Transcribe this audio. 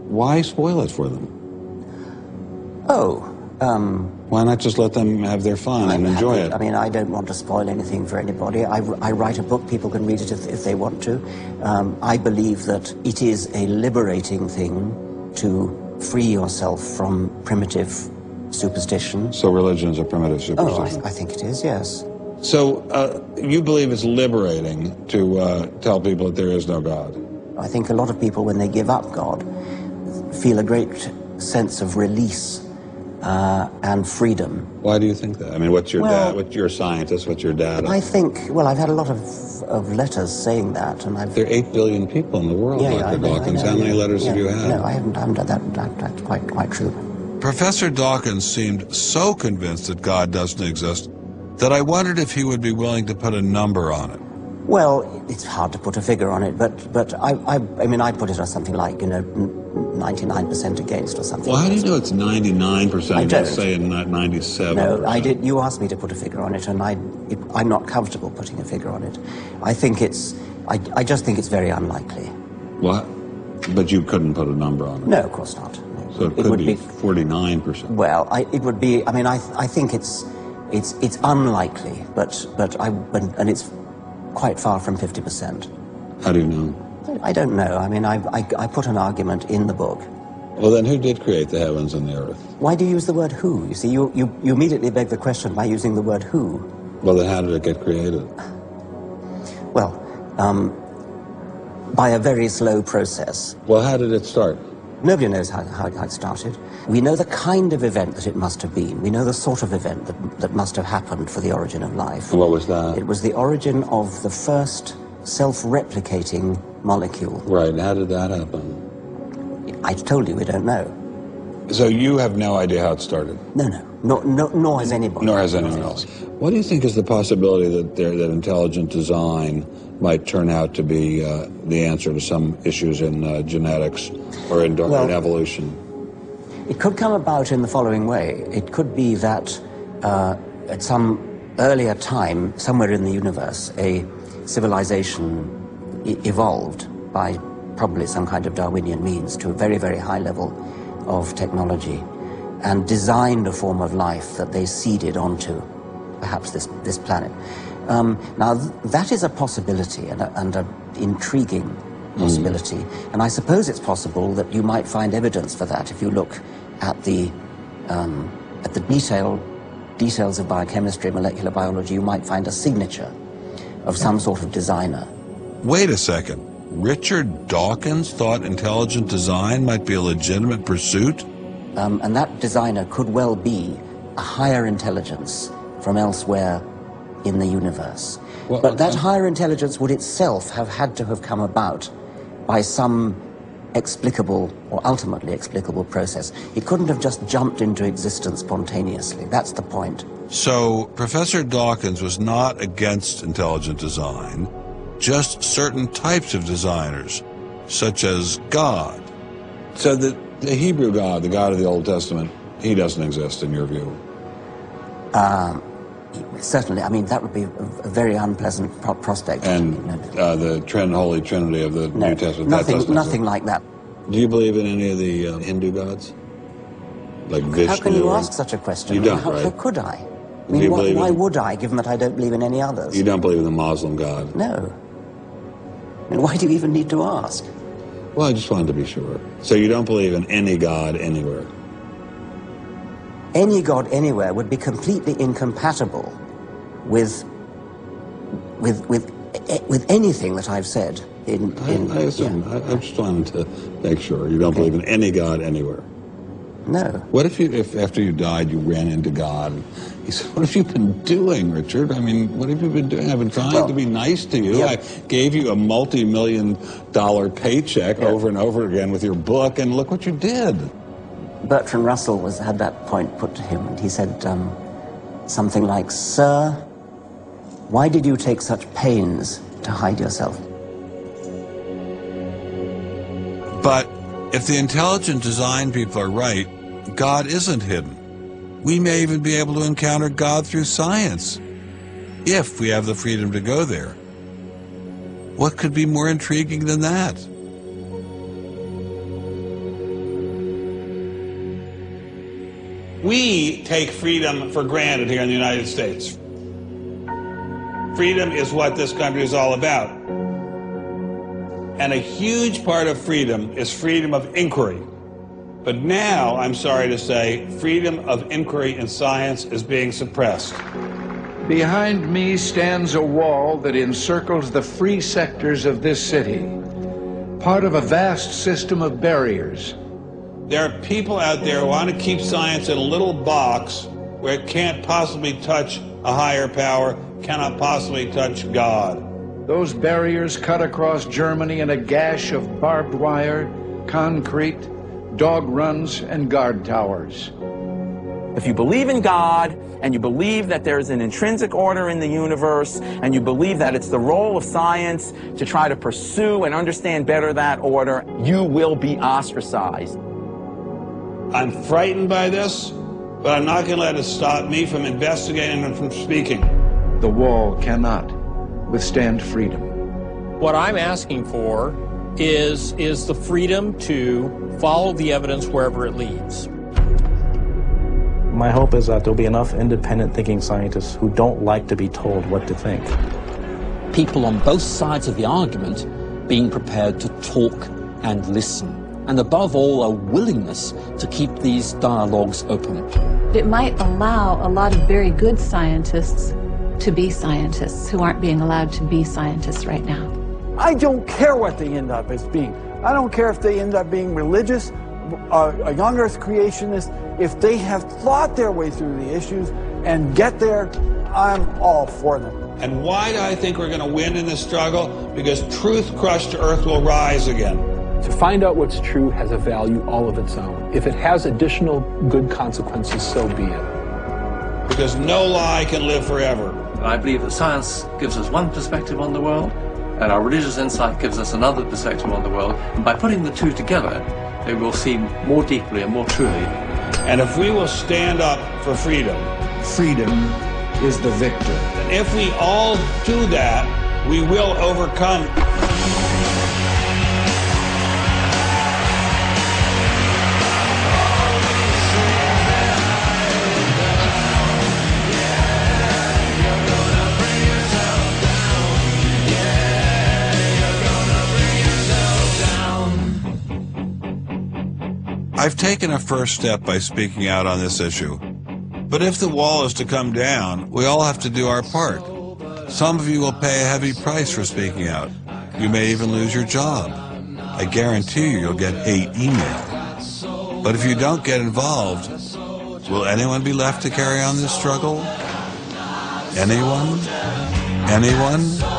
Why spoil it for them? Why not just let them have their fun and enjoy it? I mean, I don't want to spoil anything for anybody. I write a book, people can read it if they want to. I believe that it is a liberating thing to free yourself from primitive superstition. So religion is a primitive superstition? I think it is, yes. So you believe it's liberating to tell people that there is no God? I think a lot of people, when they give up God, feel a great sense of release and freedom. Why do you think that? I mean, what's your dad? What's your scientist? What's your dad? I think, well, I've had a lot of letters saying that, and There are 8 billion people in the world, Dr. Dawkins. How many letters have you had? No, I haven't done that. That's quite true. Professor Dawkins seemed so convinced that God doesn't exist that I wondered if he would be willing to put a number on it. Well, it's hard to put a figure on it, but I mean, I put it as something like, 99% against or something. Well, how do you know it's 99%? I don't. Say 97%. No, I did. You asked me to put a figure on it, and I'm not comfortable putting a figure on it. I think I just think it's very unlikely. What? But you couldn't put a number on it? No, of course not. No. So it could be 49%. Well, it would be. I mean, I think it's unlikely, and it's quite far from 50%. How do you know? I don't know. I mean, I put an argument in the book. Well, then who did create the heavens and the earth? Why do you use the word who? You see, you immediately beg the question by using the word who. Well, then how did it get created? Well, by a very slow process. Well, how did it start? Nobody knows how it started. We know the kind of event that it must have been. We know the sort of event that must have happened for the origin of life. And what was that? It was the origin of the first self-replicating molecule. Right. How did that happen? I told you we don't know. So you have no idea how it started? No, nor has anybody. Nor has anyone else. What do you think is the possibility that intelligent design might turn out to be the answer to some issues in genetics or in evolution? It could come about in the following way. It could be that at some earlier time, somewhere in the universe, a civilization evolved by probably some kind of Darwinian means to a very, very high level of technology and designed a form of life that they seeded onto perhaps this planet. Now, that is a possibility and an intriguing possibility. And I suppose it's possible that you might find evidence for that if you look at the details of biochemistry, molecular biology. You might find a signature of some sort of designer. Wait a second. Richard Dawkins thought intelligent design might be a legitimate pursuit? And that designer could well be a higher intelligence from elsewhere in the universe. Well, but that higher intelligence would itself have had to have come about by some explicable or ultimately explicable process. It couldn't have just jumped into existence spontaneously. That's the point. So Professor Dawkins was not against intelligent design, just certain types of designers, such as God. So the Hebrew God, the God of the Old Testament, he doesn't exist in your view? Certainly. I mean, that would be a very unpleasant prospect. And the Holy Trinity of the New Testament? Nothing like that. Do you believe in any of the Hindu gods? Like Vishnu? How can you ask such a question? You don't, how could I? I mean, why would I, given that I don't believe in any others? You don't believe in the Muslim God? No. I mean, why do you even need to ask? Well, I just wanted to be sure. So you don't believe in any God anywhere? Any God anywhere would be completely incompatible with anything that I've said. I assume. Yeah. I'm just trying to make sure you don't believe in any God anywhere. No. What if after you died you ran into God? He said, "What have you been doing, Richard? I mean, what have you been doing? I've been trying to be nice to you. Yeah. I gave you a multi-million-dollar paycheck over and over again with your book, and look what you did." Bertrand Russell had that point put to him, and he said something like, "Sir, why did you take such pains to hide yourself?" But if the intelligent design people are right, God isn't hidden. We may even be able to encounter God through science, if we have the freedom to go there. What could be more intriguing than that? We take freedom for granted here in the United States. Freedom is what this country is all about. And a huge part of freedom is freedom of inquiry. But now, I'm sorry to say, freedom of inquiry in science is being suppressed. Behind me stands a wall that encircles the free sectors of this city, part of a vast system of barriers. There are people out there who want to keep science in a little box where it can't possibly touch a higher power, cannot possibly touch God. Those barriers cut across Germany in a gash of barbed wire, concrete, dog runs, and guard towers. If you believe in God, and you believe that there's an intrinsic order in the universe, and you believe that it's the role of science to try to pursue and understand better that order, you will be ostracized. I'm frightened by this, but I'm not going to let it stop me from investigating and from speaking. The wall cannot withstand freedom. What I'm asking for is the freedom to follow the evidence wherever it leads. My hope is that there'll be enough independent thinking scientists who don't like to be told what to think. People on both sides of the argument being prepared to talk and listen. And above all, a willingness to keep these dialogues open. It might allow a lot of very good scientists to be scientists who aren't being allowed to be scientists right now. I don't care what they end up as being. I don't care if they end up being religious, a young earth creationist. If they have thought their way through the issues and get there, I'm all for them. And why do I think we're going to win in this struggle? Because truth crushed to earth will rise again. To find out what's true has a value all of its own. If it has additional good consequences, so be it. Because no lie can live forever. I believe that science gives us one perspective on the world, and our religious insight gives us another perspective on the world. And by putting the two together, they will see more deeply and more truly. And if we will stand up for freedom, freedom is the victor. And if we all do that, we will overcome. I've taken a first step by speaking out on this issue. But if the wall is to come down, we all have to do our part. Some of you will pay a heavy price for speaking out. You may even lose your job. I guarantee you'll get hate email. But if you don't get involved, will anyone be left to carry on this struggle? Anyone? Anyone?